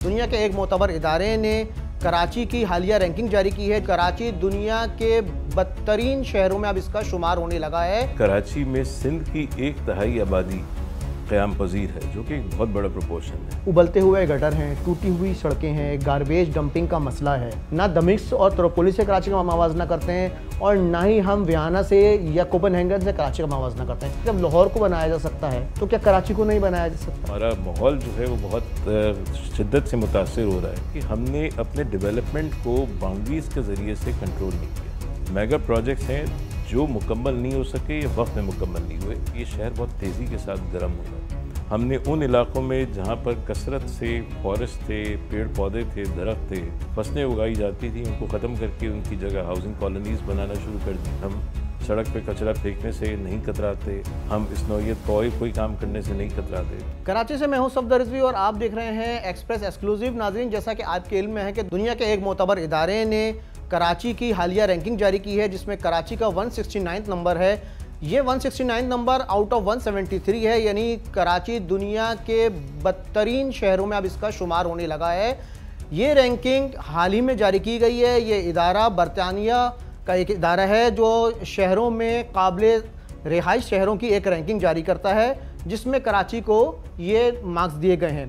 دنیا کے ایک معتبر ادارے نے کراچی کی حالیہ رینکنگ جاری کی ہے۔ کراچی دنیا کے بدترین شہروں میں اب اس کا شمار ہونے لگا ہے۔ کراچی میں سندھ کی 1/3 آبادی قیام پذیر ہے، جو کہ ایک بہت بڑا پروپورشن ہے۔ ابلتے ہوئے گٹر ہیں، ٹوٹی ہوئی سڑکیں ہیں، گاربیج ڈمپنگ کا مسئلہ ہے۔ نہ دمشق اور تروپولی سے کراچی کا موازنہ کرتے ہیں اور نہ ہی ہم ویانا سے یا کوپن ہیگن سے کراچی کا موازنہ کرتے ہیں۔ جب لاہور کو بنایا جا سکتا ہے تو کیا کراچی کو نہیں بنایا جا سکتا؟ ہمارا ماحول جو ہے وہ بہت شدت سے متاثر ہو رہا ہے کہ ہم نے اپنے ڈیولپمنٹ کو باؤنڈریز کے ذریعے سے کنٹرول نہیں کیا۔ میگا پروجیکٹس ہیں جو مکمل نہیں ہو سکے یا وقت میں مکمل نہیں ہوئے۔ یہ شہر بہت تیزی کے ساتھ گرم ہو رہا ہے۔ ہم نے ان علاقوں میں جہاں پر کثرت سے فارسٹ تھے، پیڑ پودے تھے، درخت تھے، فصلیں اگائی جاتی تھیں، ان کو ختم کر کے ان کی جگہ ہاؤسنگ کالونیز بنانا شروع کر دی۔ ہم سڑک پہ کچرا پھینکنے سے نہیں کتراتے، ہم اس نوعیت کوئی کام کرنے سے نہیں کتراتے۔ کراچی سے میں ہوں صفدر رضوی اور آپ دیکھ رہے ہیں ایکسپریس ایکسکلوزیو۔ ناظرین، جیسا کہ آپ کے علم میں ہے کہ دنیا کے ایک معتبر ادارے نے کراچی کی حالیہ رینکنگ جاری کی ہے، جس میں کراچی کا 169 نمبر ہے۔ یہ 169 نمبر آؤٹ آف 173 ہے، یعنی کراچی دنیا کے بدترین شہروں میں اب اس کا شمار ہونے لگا ہے۔ یہ رینکنگ حال ہی میں جاری کی گئی ہے۔ یہ ادارہ برطانیہ کا ایک ادارہ ہے جو شہروں میں قابل رہائش شہروں کی ایک رینکنگ جاری کرتا ہے، جس میں کراچی کو یہ مارکس دیے گئے ہیں۔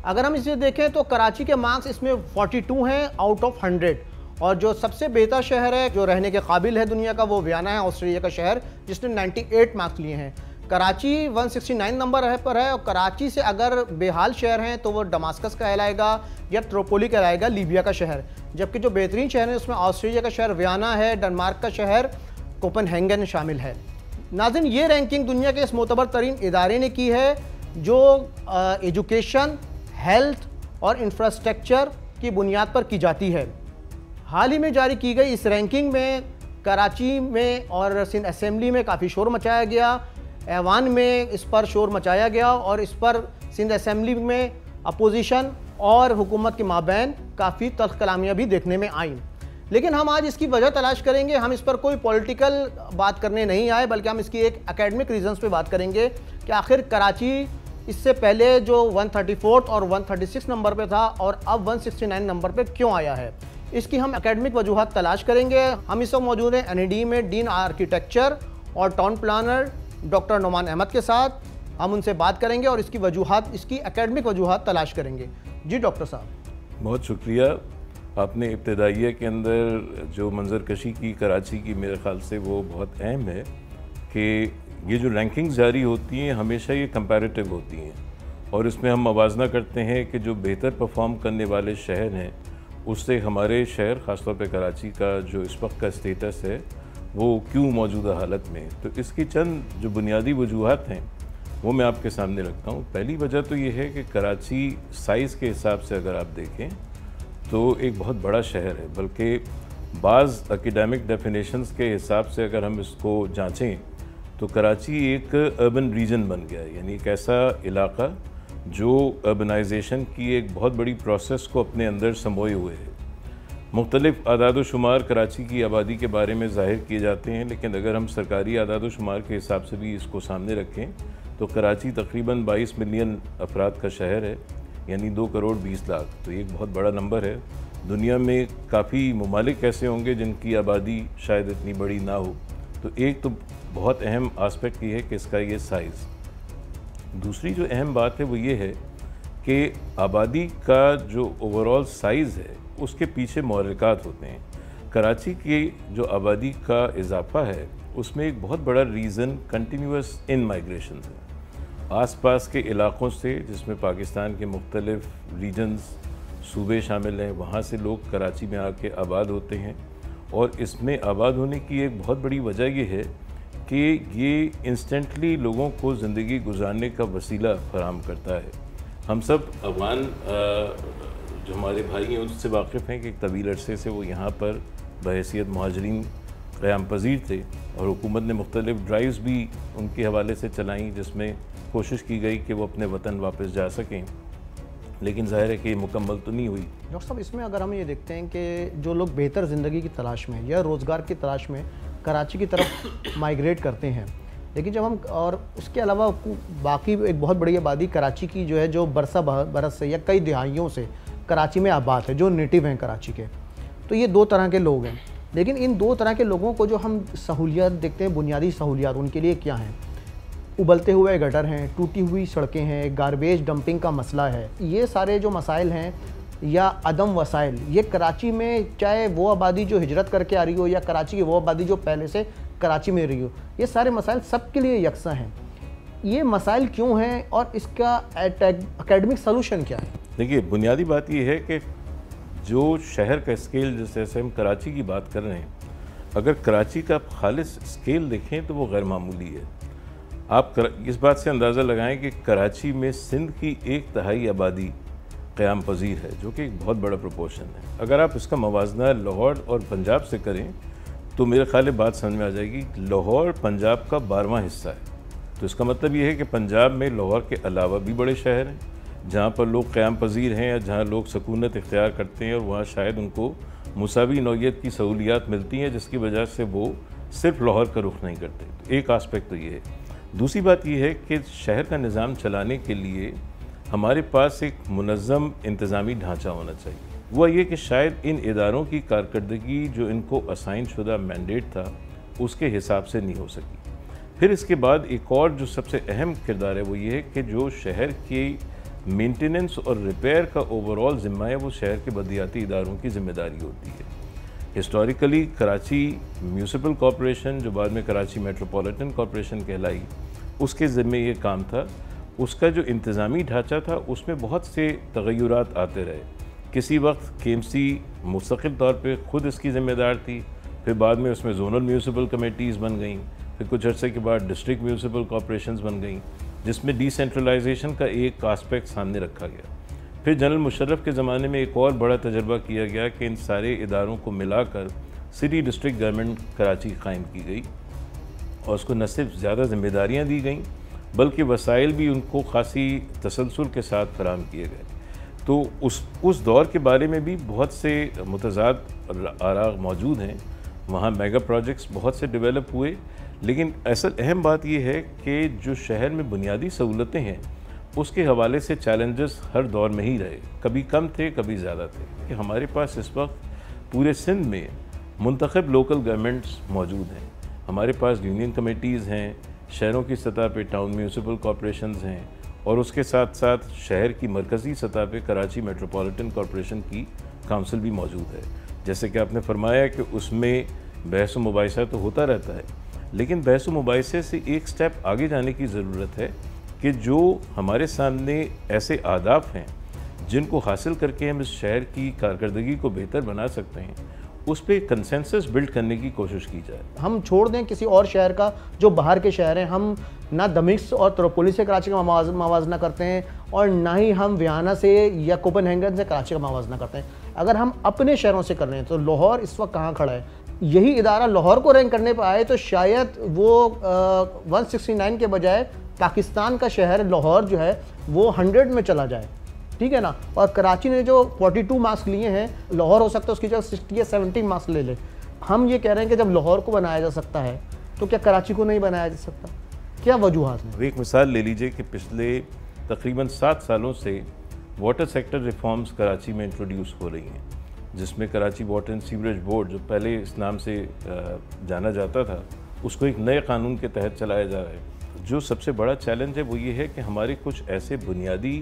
اگر ہم اسے دیکھیں تو کراچی کے مارکس اس میں 42 ہیں آؤٹ آف 100، اور جو سب سے بہتر شہر ہے جو رہنے کے قابل ہے دنیا کا، وہ ویانا ہے، آسٹریلیا کا شہر، جس نے 98 مارکس لیے ہیں۔ کراچی 169 نمبر پر ہے، اور کراچی سے اگر بے حال شہر ہیں تو وہ ڈماسکس کہلائے گا یا تروپولی کہلائے گا، لیبیا کا شہر، جبکہ جو بہترین شہر ہے اس میں آسٹریلیا کا شہر ویانا ہے، ڈنمارک کا شہر کوپن ہیگن شامل ہے۔ ناظرین، یہ رینکنگ دنیا کے اس معتبر ترین ادارے نے کی ہے جو ایجوکیشن، ہیلتھ اور انفراسٹرکچر کی بنیاد پر کی جاتی ہے۔ حال ہی میں جاری کی گئی اس رینکنگ میں کراچی میں اور سندھ اسمبلی میں کافی شور مچایا گیا، ایوان میں اس پر شور مچایا گیا، اور اس پر سندھ اسمبلی میں اپوزیشن اور حکومت کے مابین کافی تلخ کلامیاں بھی دیکھنے میں آئیں۔ لیکن ہم آج اس کی وجہ تلاش کریں گے۔ ہم اس پر کوئی پولیٹیکل بات کرنے نہیں آئے، بلکہ ہم اس کی ایک اکیڈمک ریزنز پہ بات کریں گے کہ آخر کراچی اس سے پہلے جو 134 اور 136 نمبر پہ تھا اور اب 169 نمبر پہ کیوں آیا ہے۔ اس کی ہم اکیڈمک وجوہات تلاش کریں گے۔ ہم اس وقت موجود ہیں NED میں ڈین آرکیٹیکچر اور town planner doctor Noman Ahmed کے ساتھ۔ ہم ان سے بات کریں گے اور اس کی اکیڈمک وجوہات تلاش کریں گے۔ جی ڈاکٹر صاحب، بہت شکریہ۔ آپ نے ابتدائیہ کے اندر جو منظر کشی کی کراچی کی، میرے خیال سے وہ بہت اہم ہے کہ یہ جو رینکنگز جاری ہوتی ہیں ہمیشہ یہ کمپیریٹیو ہوتی ہیں، اور اس میں ہم موازنہ کرتے ہیں کہ جو بہتر پرفارم کرنے والے شہر ہیں اس سے ہمارے شہر، خاص طور پہ کراچی کا جو اس وقت کا اسٹیٹس ہے وہ کیوں موجودہ حالت میں۔ تو اس کی چند جو بنیادی وجوہات ہیں وہ میں آپ کے سامنے رکھتا ہوں۔ پہلی وجہ تو یہ ہے کہ کراچی سائز کے حساب سے اگر آپ دیکھیں تو ایک بہت بڑا شہر ہے، بلکہ بعض اکیڈیمک ڈیفینیشنز کے حساب سے اگر ہم اس کو جانچیں تو کراچی ایک اربن ریجن بن گیا ہے، یعنی ایک ایسا علاقہ جو اربنائزیشن کی ایک بہت بڑی پروسیس کو اپنے اندر سموئے ہوئے ہے۔ مختلف اعداد و شمار کراچی کی آبادی کے بارے میں ظاہر کیے جاتے ہیں، لیکن اگر ہم سرکاری اعداد و شمار کے حساب سے بھی اس کو سامنے رکھیں تو کراچی تقریباً 22 ملین افراد کا شہر ہے، یعنی 2 کروڑ 20 لاکھ۔ تو یہ ایک بہت بڑا نمبر ہے۔ دنیا میں کافی ممالک ایسے ہوں گے جن کی آبادی شاید اتنی بڑی نہ ہو۔ تو ایک تو بہت اہم آسپیکٹ یہ ہے کہ اس کا یہ سائز۔ دوسری جو اہم بات ہے وہ یہ ہے کہ آبادی کا جو اوورال سائز ہے اس کے پیچھے محرکات ہوتے ہیں۔ کراچی کی جو آبادی کا اضافہ ہے اس میں ایک بہت بڑا ریزن کنٹینیوس ان مائیگریشن ہے۔ آس پاس کے علاقوں سے، جس میں پاکستان کے مختلف ریجنز، صوبے شامل ہیں، وہاں سے لوگ کراچی میں آ کے آباد ہوتے ہیں، اور اس میں آباد ہونے کی ایک بہت بڑی وجہ یہ ہے کہ یہ انسٹنٹلی لوگوں کو زندگی گزارنے کا وسیلہ فراہم کرتا ہے۔ ہم سب افغان جو ہمارے بھائی ہیں ان سے واقف ہیں کہ ایک طویل عرصے سے وہ یہاں پر بحیثیت مہاجرین قیام پذیر تھے، اور حکومت نے مختلف ڈرائیوز بھی ان کے حوالے سے چلائیں جس میں کوشش کی گئی کہ وہ اپنے وطن واپس جا سکیں، لیکن ظاہر ہے کہ یہ مکمل تو نہیں ہوئی۔ ڈاکٹر صاحب، اس میں اگر ہم یہ دیکھتے ہیں کہ جو لوگ بہتر زندگی کی تلاش میں یا روزگار کی تلاش میں کراچی کی طرف مائیگریٹ کرتے ہیں، لیکن جب ہم اور اس کے علاوہ باقی ایک بہت بڑی آبادی کراچی کی جو ہے جو برس سے یا کئی دہائیوں سے کراچی میں آباد ہے، جو نیٹو ہیں کراچی کے. تو یہ دو طرح کے لوگ ہیں. لیکن ان دو طرح کے لوگوں کو جو ہم سہولیات دیکھتے ہیں، بنیادی سہولیات ان کے لیے کیا ہیں؟ ابلتے ہوئے گٹر ہیں، ٹوٹی ہوئی سڑکیں ہیں، گاربیج ڈمپنگ کا مسئلہ ہے. یہ سارے جو مسائل ہیں یا عدم وسائل، یہ کراچی میں چاہے وہ آبادی جو ہجرت کر کے آ رہی ہو یا کراچی کی وہ آبادی جو پہلے سے کراچی میں رہی ہو، یہ سارے مسائل سب کے لیے یکساں ہیں. یہ مسائل کیوں ہیں اور اس کا اکیڈمک سلوشن کیا ہے؟ دیکھیے، بنیادی بات یہ ہے کہ جو شہر کا اسکیل، جیسے ہم کراچی کی بات کر رہے ہیں، اگر کراچی کا خالص اسکیل دیکھیں تو وہ غیر معمولی ہے. آپ اس بات سے اندازہ لگائیں کہ کراچی میں سندھ کی 1/3 آبادی قیام پذیر ہے، جو کہ ایک بہت بڑا پروپورشن ہے. اگر آپ اس کا موازنہ لاہور اور پنجاب سے کریں تو میرے خیال بات سمجھ میں آ جائے گی. لاہور پنجاب کا 12واں حصہ ہے. تو اس کا مطلب یہ ہے کہ پنجاب میں لاہور کے علاوہ بھی بڑے شہر ہیں جہاں پر لوگ قیام پذیر ہیں، یا جہاں لوگ سکونت اختیار کرتے ہیں، اور وہاں شاید ان کو مساوی نوعیت کی سہولیات ملتی ہیں، جس کی وجہ سے وہ صرف لاہور کا رخ نہیں کرتے. ایک آسپیکٹ تو یہ ہے. دوسری بات یہ ہے کہ شہر کا نظام چلانے کے لیے ہمارے پاس ایک منظم انتظامی ڈھانچہ ہونا چاہیے. وہ یہ کہ شاید ان اداروں کی کارکردگی جو ان کو اسائن شدہ مینڈیٹ تھا اس کے حساب سے نہیں ہو سکی. پھر اس کے بعد ایک اور جو سب سے اہم کردار ہے وہ یہ ہے کہ جو شہر کی مینٹیننس اور ریپیئر کا اوورآل ذمہ ہے وہ شہر کے بلدیاتی اداروں کی ذمہ داری ہوتی ہے. ہسٹوریکلی کراچی میونسپل کارپوریشن، جو بعد میں کراچی میٹروپولیٹن کارپوریشن کہلائی، اس کے ذمہ یہ کام تھا. اس کا جو انتظامی ڈھانچہ تھا اس میں بہت سے تغیرات آتے رہے. کسی وقت کے ایم سی مستقل طور پہ خود اس کی ذمہ دار تھی، پھر بعد میں اس میں زونل میونسپل کمیٹیز بن گئیں، پھر کچھ عرصے کے بعد ڈسٹرکٹ میونسپل کارپوریشنز بن گئیں، جس میں ڈی سینٹرلائزیشن کا ایک آسپیکٹ سامنے رکھا گیا. پھر جنرل مشرف کے زمانے میں ایک اور بڑا تجربہ کیا گیا کہ ان سارے اداروں کو ملا کر سٹی ڈسٹرکٹ گورنمنٹ کراچی قائم کی گئی، اور اس کو نہ صرف زیادہ ذمہ داریاں دی گئیں بلکہ وسائل بھی ان کو خاصی تسلسل کے ساتھ فراہم کیے گئے. تو اس دور کے بارے میں بھی بہت سے متضاد آراء موجود ہیں. وہاں میگا پروجیکٹس بہت سے ڈیولپ ہوئے، لیکن اصل اہم بات یہ ہے کہ جو شہر میں بنیادی سہولتیں ہیں اس کے حوالے سے چیلنجز ہر دور میں ہی رہے. کبھی کم تھے، کبھی زیادہ تھے. کہ ہمارے پاس اس وقت پورے سندھ میں منتخب لوکل گورنمنٹس موجود ہیں. ہمارے پاس یونین کمیٹیز ہیں، شہروں کی سطح پہ ٹاؤن میونسپل کارپوریشنز ہیں، اور اس کے ساتھ ساتھ شہر کی مرکزی سطح پہ کراچی میٹروپولیٹن کارپوریشن کی کونسل بھی موجود ہے. جیسے کہ آپ نے فرمایا کہ اس میں بحث و مباحثہ تو ہوتا رہتا ہے، لیکن بحث و مباحثے سے ایک سٹیپ آگے جانے کی ضرورت ہے کہ جو ہمارے سامنے ایسے اہداف ہیں جن کو حاصل کر کے ہم اس شہر کی کارکردگی کو بہتر بنا سکتے ہیں، اس پہ کنسنسس بلڈ کرنے کی کوشش کی جائے. ہم چھوڑ دیں کسی اور شہر کا جو باہر کے شہر ہیں. ہم نہ دمشق اور تروپولی سے کراچی کا موازنہ کرتے ہیں، اور نہ ہی ہم ویانا سے یا کوپن ہیگن سے کراچی کا موازنہ کرتے ہیں. اگر ہم اپنے شہروں سے کر رہے ہیں تو لاہور اس وقت کہاں کھڑا ہے؟ یہی ادارہ لاہور کو رینک کرنے پہ آئے تو شاید وہ 169 کے بجائے پاکستان کا شہر لاہور جو ہے وہ 100 میں چلا جائے. ٹھیک ہے نا؟ اور کراچی نے جو 42 مارکس لیے ہیں، لاہور ہو سکتا ہے اس کی جگہ 60 یا 70 مارکس لے لے. ہم یہ کہہ رہے ہیں کہ جب لاہور کو بنایا جا سکتا ہے تو کیا کراچی کو نہیں بنایا جا سکتا؟ کیا وجوہات ہیں؟ ایک مثال لے لیجئے کہ پچھلے تقریباً 7 سالوں سے واٹر سیکٹر ریفارمز کراچی میں انٹروڈیوس ہو رہی ہیں، جس میں Karachi water and sewerage board, جو پہلے اس نام سے جانا جاتا تھا، اس کو ایک نئے قانون کے تحت چلایا جا رہا ہے. جو سب سے بڑا چیلنج ہے وہ یہ ہے کہ ہمارے کچھ ایسے بنیادی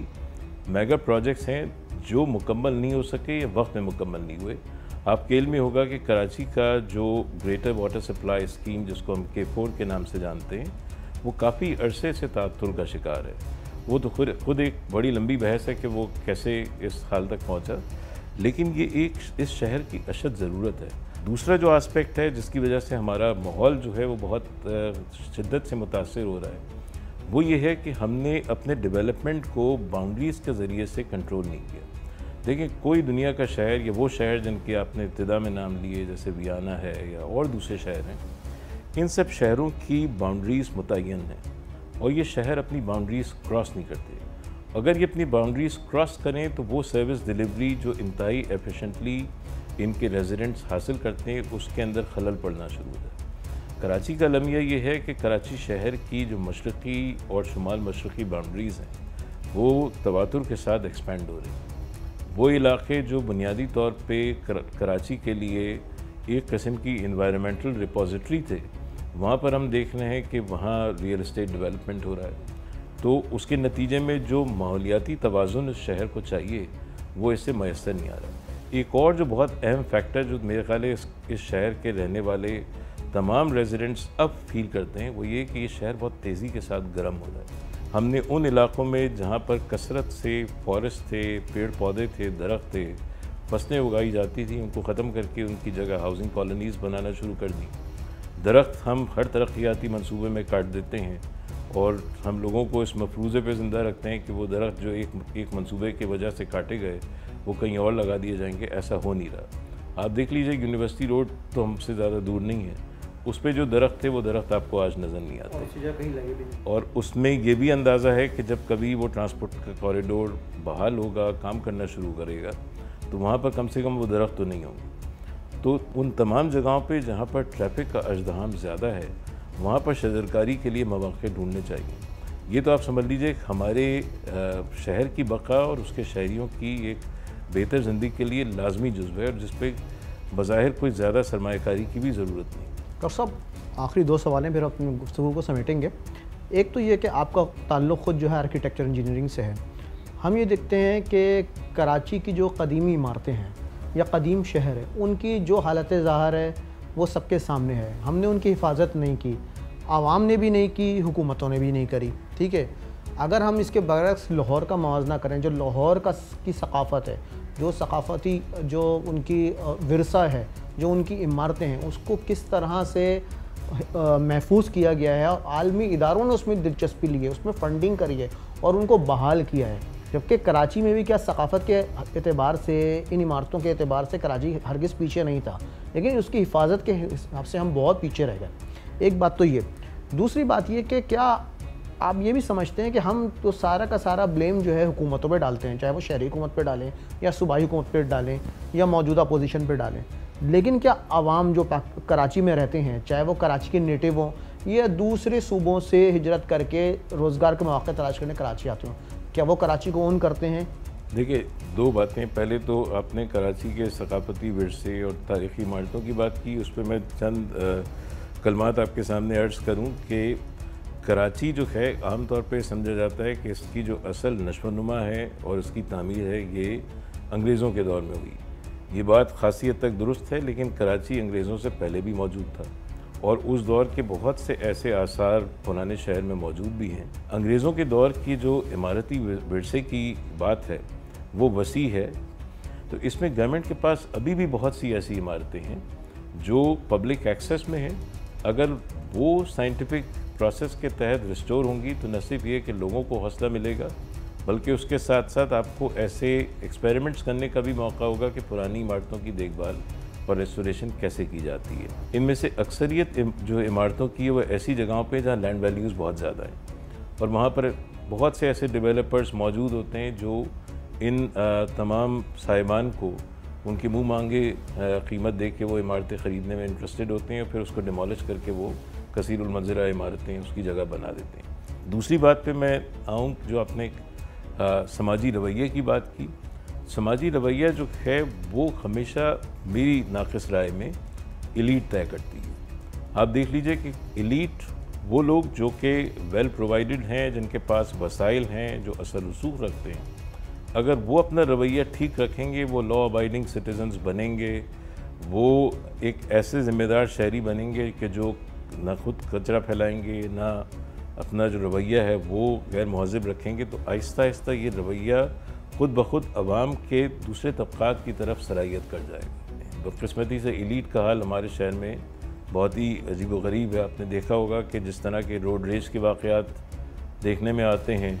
میگا پروجیکٹس ہیں جو مکمل نہیں ہو سکے یا وقت میں مکمل نہیں ہوئے. آپ کے علم میں ہوگا کہ کراچی کا جو گریٹر واٹر سپلائی اسکیم، جس کو ہم K4 کے نام سے جانتے ہیں، وہ کافی عرصے سے تعطل کا شکار ہے. وہ تو خود ایک بڑی لمبی بحث ہے کہ وہ کیسے اس حال تک پہنچا، لیکن یہ اس شہر کی اشد ضرورت ہے. دوسرا جو آسپیکٹ ہے جس کی وجہ سے ہمارا ماحول جو ہے وہ بہت شدت سے متاثر ہو رہا ہے، وہ یہ ہے کہ ہم نے اپنے ڈیولپمنٹ کو باؤنڈریز کے ذریعے سے کنٹرول نہیں کیا. دیکھیں، کوئی دنیا کا شہر یا وہ شہر جن کے آپ نے ابتدا میں نام لیے، جیسے ویانا ہے یا اور دوسرے شہر ہیں، ان سب شہروں کی باؤنڈریز متعین ہیں، اور یہ شہر اپنی باؤنڈریز کراس نہیں کرتے. اگر یہ اپنی باؤنڈریز کراس کریں تو وہ سروس ڈیلیوری جو انتہائی ایفیشنٹلی ان کے ریزیڈنٹس حاصل کرتے ہیں، اس کے اندر خلل پڑنا شروع ہوتا ہے. کراچی کا المیہ یہ ہے کہ کراچی شہر کی جو مشرقی اور شمال مشرقی باؤنڈریز ہیں وہ تواتر کے ساتھ ایکسپینڈ ہو رہی ہیں. وہ علاقے جو بنیادی طور پہ کراچی کے لیے ایک قسم کی انوائرمنٹل ریپوزیٹری تھے، وہاں پر ہم دیکھ رہے ہیں کہ وہاں ریئل اسٹیٹ ڈیولپمنٹ ہو رہا ہے، تو اس کے نتیجے میں جو ماحولیاتی توازن اس شہر کو چاہیے وہ اس سے میسر نہیں آ رہا۔ ایک اور جو بہت اہم فیکٹر جو میرے خیال ہے اس شہر کے رہنے والے تمام ریزیڈنٹس اب فیل کرتے ہیں، وہ یہ کہ یہ شہر بہت تیزی کے ساتھ گرم ہو رہا ہے۔ ہم نے ان علاقوں میں جہاں پر کثرت سے فارسٹ تھے، پیڑ پودے تھے، درخت تھے، فصلیں اگائی جاتی تھیں، ان کو ختم کر کے ان کی جگہ ہاؤسنگ کالونیز بنانا شروع کر دی۔ درخت ہم ہر ترقیاتی منصوبے میں کاٹ دیتے ہیں اور ہم لوگوں کو اس مفروضے پہ زندہ رکھتے ہیں کہ وہ درخت جو ایک منصوبے کی وجہ سے کاٹے گئے وہ کہیں اور لگا دیے جائیں گے۔ ایسا ہو نہیں رہا۔ آپ دیکھ لیجئے یونیورسٹی روڈ تو ہم سے زیادہ دور نہیں ہے، اس پہ جو درخت تھے وہ درخت آپ کو آج نظر نہیں آتے، اور اس میں یہ بھی اندازہ ہے کہ جب کبھی وہ ٹرانسپورٹ کا کوریڈور بحال ہوگا، کام کرنا شروع کرے گا، تو وہاں پر کم سے کم وہ درخت تو نہیں ہوں گے۔ تو ان تمام جگہوں پہ جہاں پر ٹریفک کا ازدحام زیادہ ہے وہاں پر شجرکاری کے لیے مواقع ڈھونڈنے چاہیے۔ یہ تو آپ سمجھ لیجئے ہمارے شہر کی بقا اور اس کے شہریوں کی ایک بہتر زندگی کے لیے لازمی جزو ہے، اور جس پہ بظاہر کوئی زیادہ سرمایہ کاری کی بھی ضرورت نہیں۔ ڈاکٹر صاحب، آخری 2 سوال ہیں، پھر اپنی گفتگو کو سمیٹیں گے۔ ایک تو یہ کہ آپ کا تعلق خود جو ہے آرکیٹیکچر انجینئرنگ سے ہے۔ ہم یہ دیکھتے ہیں کہ کراچی کی جو قدیمی عمارتیں ہیں یا قدیم شہر ہے، ان کی جو حالت ظاہر ہے وہ سب کے سامنے ہے۔ ہم نے ان کی حفاظت نہیں کی، عوام نے بھی نہیں کی، حکومتوں نے بھی نہیں کری، ٹھیک ہے۔ اگر ہم اس کے برعکس لاہور کا موازنہ کریں، جو لاہور کی ثقافت ہے، جو ثقافتی جو ان کی ورثہ ہے، جو ان کی عمارتیں ہیں، اس کو کس طرح سے محفوظ کیا گیا ہے، اور عالمی اداروں نے اس میں دلچسپی لی ہے، اس میں فنڈنگ کری ہے اور ان کو بحال کیا ہے۔ جبکہ کراچی میں بھی کیا ثقافت کے اعتبار سے، ان عمارتوں کے اعتبار سے کراچی ہرگز پیچھے نہیں تھا، لیکن اس کی حفاظت کے حساب سے ہم بہت پیچھے رہ گئے۔ ایک بات تو یہ۔ دوسری بات یہ کہ کیا آپ یہ بھی سمجھتے ہیں کہ ہم تو سارا کا سارا بلیم جو ہے حکومتوں پہ ڈالتے ہیں، چاہے وہ شہری حکومت پہ ڈالیں یا صوبائی حکومت پہ ڈالیں یا موجودہ پوزیشن پہ ڈالیں، لیکن کیا عوام جو کراچی میں رہتے ہیں، چاہے وہ کراچی کے نیٹو ہوں یا دوسرے صوبوں سے ہجرت کر کے روزگار کے مواقع تلاش کرنے کراچی آتے ہوں، کیا وہ کراچی کو اون کرتے ہیں؟ دیکھیے، 2 باتیں۔ پہلے تو آپ نے کراچی کے ثقافتی ورثے اور تاریخی عمارتوں کی بات کی، اس پہ میں چند کلمات آپ کے سامنے عرض کروں کہ کراچی جو ہے عام طور پہ سمجھا جاتا ہے کہ اس کی جو اصل نشو و نما ہے اور اس کی تعمیر ہے یہ انگریزوں کے دور میں ہوئی۔ یہ بات خاصی حد تک درست ہے، لیکن کراچی انگریزوں سے پہلے بھی موجود تھا، اور اس دور کے بہت سے ایسے آثار پرانے شہر میں موجود بھی ہیں۔ انگریزوں کے دور کی جو عمارتی ورثے کی بات ہے وہ وسیع ہے، تو اس میں گورنمنٹ کے پاس ابھی بھی بہت سی ایسی عمارتیں ہیں جو پبلک ایکسیس میں ہیں۔ اگر وہ سائنٹیفک پروسیس کے تحت ریسٹور ہوں گی تو نہ صرف یہ کہ لوگوں کو حوصلہ ملے گا، بلکہ اس کے ساتھ ساتھ آپ کو ایسے ایکسپیریمنٹس کرنے کا بھی موقع ہوگا کہ پرانی عمارتوں کی دیکھ بھال اور ریسٹوریشن کیسے کی جاتی ہے۔ ان میں سے اکثریت جو عمارتوں کی ہے وہ ایسی جگہوں پہ جہاں لینڈ ویلیوز بہت زیادہ ہیں، اور وہاں پر بہت سے ایسے ڈیولپرز موجود ہوتے ہیں جو ان تمام صاحبان کو ان کی منہ مانگے قیمت دے کے وہ عمارتیں خریدنے میں انٹرسٹڈ ہوتے ہیں، اور پھر اس کو ڈیمالش کر کے وہ کثیر المنظرہ عمارتیں اس کی جگہ بنا دیتے ہیں۔ دوسری بات پہ میں آؤں، جو آپ نے سماجی رویے کی بات کی۔ سماجی رویہ جو ہے وہ ہمیشہ میری ناقص رائے میں ایلیٹ طے کرتی ہے۔ آپ دیکھ لیجئے کہ ایلیٹ وہ لوگ جو کہ ویل پرووائڈڈ ہیں، جن کے پاس وسائل ہیں، جو اثر رسوخ رکھتے ہیں، اگر وہ اپنا رویہ ٹھیک رکھیں گے، وہ لا ابائڈنگ سٹیزنز بنیں گے، وہ ایک ایسے ذمہ دار شہری بنیں گے کہ جو نہ خود کچرا پھیلائیں گے، نہ اپنا جو رویہ ہے وہ غیر مہذب رکھیں گے، تو آہستہ آہستہ یہ رویہ خود بخود عوام کے دوسرے طبقات کی طرف سرایت کر جائے گا۔ بدقسمتی سے ایلیٹ کا حال ہمارے شہر میں بہت ہی عجیب و غریب ہے۔ آپ نے دیکھا ہوگا کہ جس طرح کے روڈ ریج کے واقعات دیکھنے میں آتے ہیں،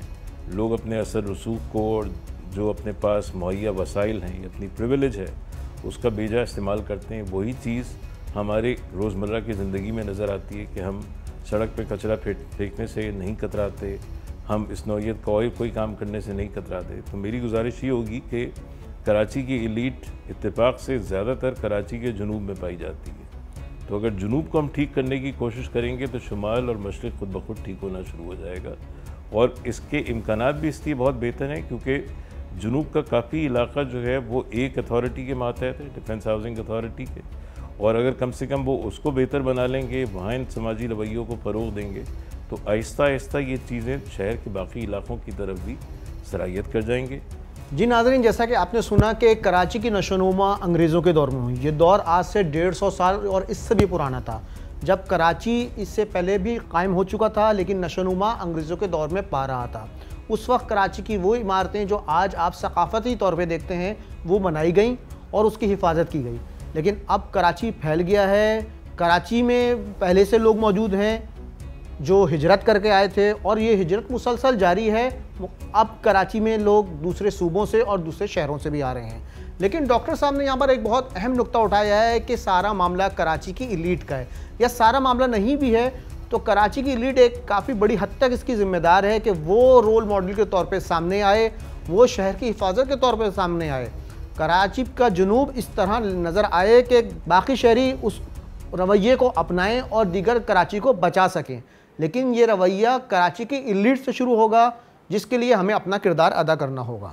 لوگ اپنے اثر رسوخ کو اور جو اپنے پاس مہیا وسائل ہیں، اپنی پریویلیج ہے، اس کا بیجا استعمال کرتے ہیں۔ وہی چیز ہمارے روزمرہ کی زندگی میں نظر آتی ہے کہ ہم سڑک پہ کچرا پھینکنے سے نہیں کتراتے، ہم اس نوعیت کا کوئی کام کرنے سے نہیں کتراتے۔ تو میری گزارش یہ ہوگی کہ کراچی کی ایلیٹ اتفاق سے زیادہ تر کراچی کے جنوب میں پائی جاتی ہے، تو اگر جنوب کو ہم ٹھیک کرنے کی کوشش کریں گے تو شمال اور مشرق خود بخود ٹھیک ہونا شروع ہو جائے گا، اور اس کے امکانات بھی اس لیے بہت بہتر ہیں کیونکہ جنوب کا کافی علاقہ جو ہے وہ ایک اتھارٹی کے ماتحت ہے، ڈیفنس ہاؤسنگ اتھارٹی کے، اور اگر کم سے کم وہ اس کو بہتر بنا لیں گے، وہاں ان سماجی رویوں کو فروغ دیں گے، تو آہستہ آہستہ یہ چیزیں شہر کے باقی علاقوں کی طرف بھی سرایت کر جائیں گے۔ جی ناظرین، جیسا کہ آپ نے سنا کہ کراچی کی نشوونما انگریزوں کے دور میں ہوئی۔ یہ دور آج سے 150 سال اور اس سے بھی پرانا تھا، جب کراچی اس سے پہلے بھی قائم ہو چکا تھا لیکن نشوونما انگریزوں کے دور میں پا رہا تھا۔ اس وقت کراچی کی وہ عمارتیں جو آج آپ ثقافتی طور پہ دیکھتے ہیں وہ بنائی گئیں اور اس کی حفاظت کی گئی، لیکن اب کراچی پھیل گیا ہے۔ کراچی میں پہلے سے لوگ موجود ہیں جو ہجرت کر کے آئے تھے اور یہ ہجرت مسلسل جاری ہے۔ اب کراچی میں لوگ دوسرے صوبوں سے اور دوسرے شہروں سے بھی آ رہے ہیں، لیکن ڈاکٹر صاحب نے یہاں پر ایک بہت اہم نقطہ اٹھایا ہے کہ سارا معاملہ کراچی کی ایلیٹ کا ہے، یا سارا معاملہ نہیں بھی ہے تو کراچی کی ایلیٹ ایک کافی بڑی حد تک اس کی ذمہ دار ہے کہ وہ رول ماڈل کے طور پہ سامنے آئے، وہ شہر کی حفاظت کے طور پہ سامنے آئے، کراچی کا جنوب اس طرح نظر آئے کہ باقی شہری اس رویے کو اپنائیں اور دیگر کراچی کو بچا سکیں۔ لیکن یہ رویہ کراچی کی ایلیٹ سے شروع ہوگا، جس کے لیے ہمیں اپنا کردار ادا کرنا ہوگا۔